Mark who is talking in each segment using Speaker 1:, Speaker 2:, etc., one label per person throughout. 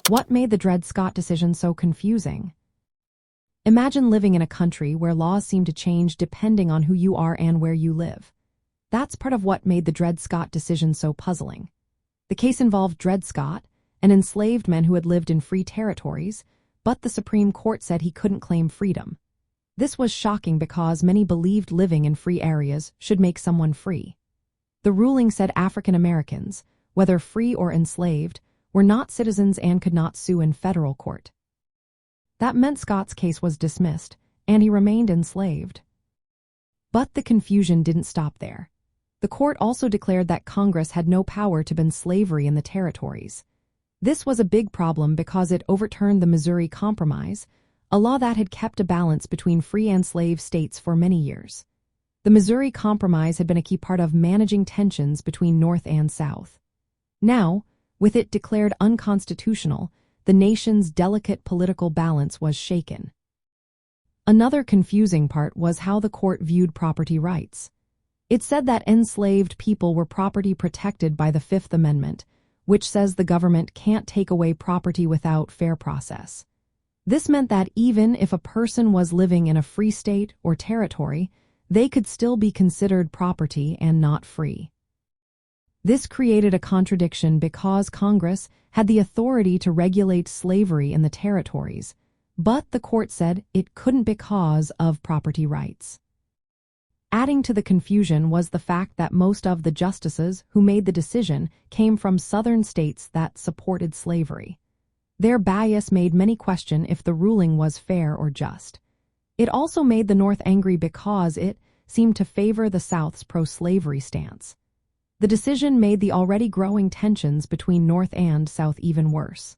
Speaker 1: What made the Dred Scott decision so confusing? Imagine living in a country where laws seem to change depending on who you are and where you live. That's part of what made the Dred Scott decision so puzzling. The case involved Dred Scott, an enslaved man who had lived in free territories, but the Supreme Court said he couldn't claim freedom. This was shocking because many believed living in free areas should make someone free. The ruling said African Americans, whether free or enslaved, were not citizens and could not sue in federal court. That meant Scott's case was dismissed, and he remained enslaved. But the confusion didn't stop there. The court also declared that Congress had no power to ban slavery in the territories. This was a big problem because it overturned the Missouri Compromise, a law that had kept a balance between free and slave states for many years. The Missouri Compromise had been a key part of managing tensions between North and South. Now, with it declared unconstitutional, the nation's delicate political balance was shaken. Another confusing part was how the court viewed property rights. It said that enslaved people were property protected by the Fifth Amendment, which says the government can't take away property without fair process. This meant that even if a person was living in a free state or territory, they could still be considered property and not free. This created a contradiction because Congress had the authority to regulate slavery in the territories, but the court said it couldn't because of property rights. Adding to the confusion was the fact that most of the justices who made the decision came from southern states that supported slavery. Their bias made many question if the ruling was fair or just. It also made the North angry because it seemed to favor the South's pro-slavery stance. The decision made the already growing tensions between North and South even worse.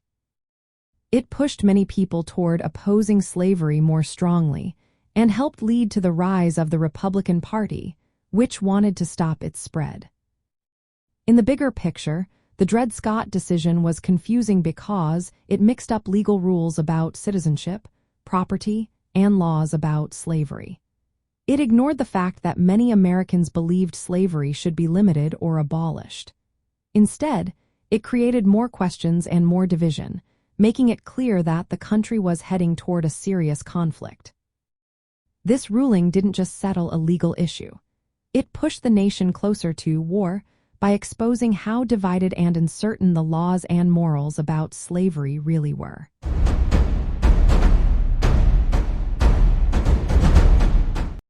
Speaker 1: It pushed many people toward opposing slavery more strongly and helped lead to the rise of the Republican Party, which wanted to stop its spread. In the bigger picture, the Dred Scott decision was confusing because it mixed up legal rules about citizenship, property, and laws about slavery. It ignored the fact that many Americans believed slavery should be limited or abolished. Instead, it created more questions and more division, making it clear that the country was heading toward a serious conflict. This ruling didn't just settle a legal issue. It pushed the nation closer to war by exposing how divided and uncertain the laws and morals about slavery really were.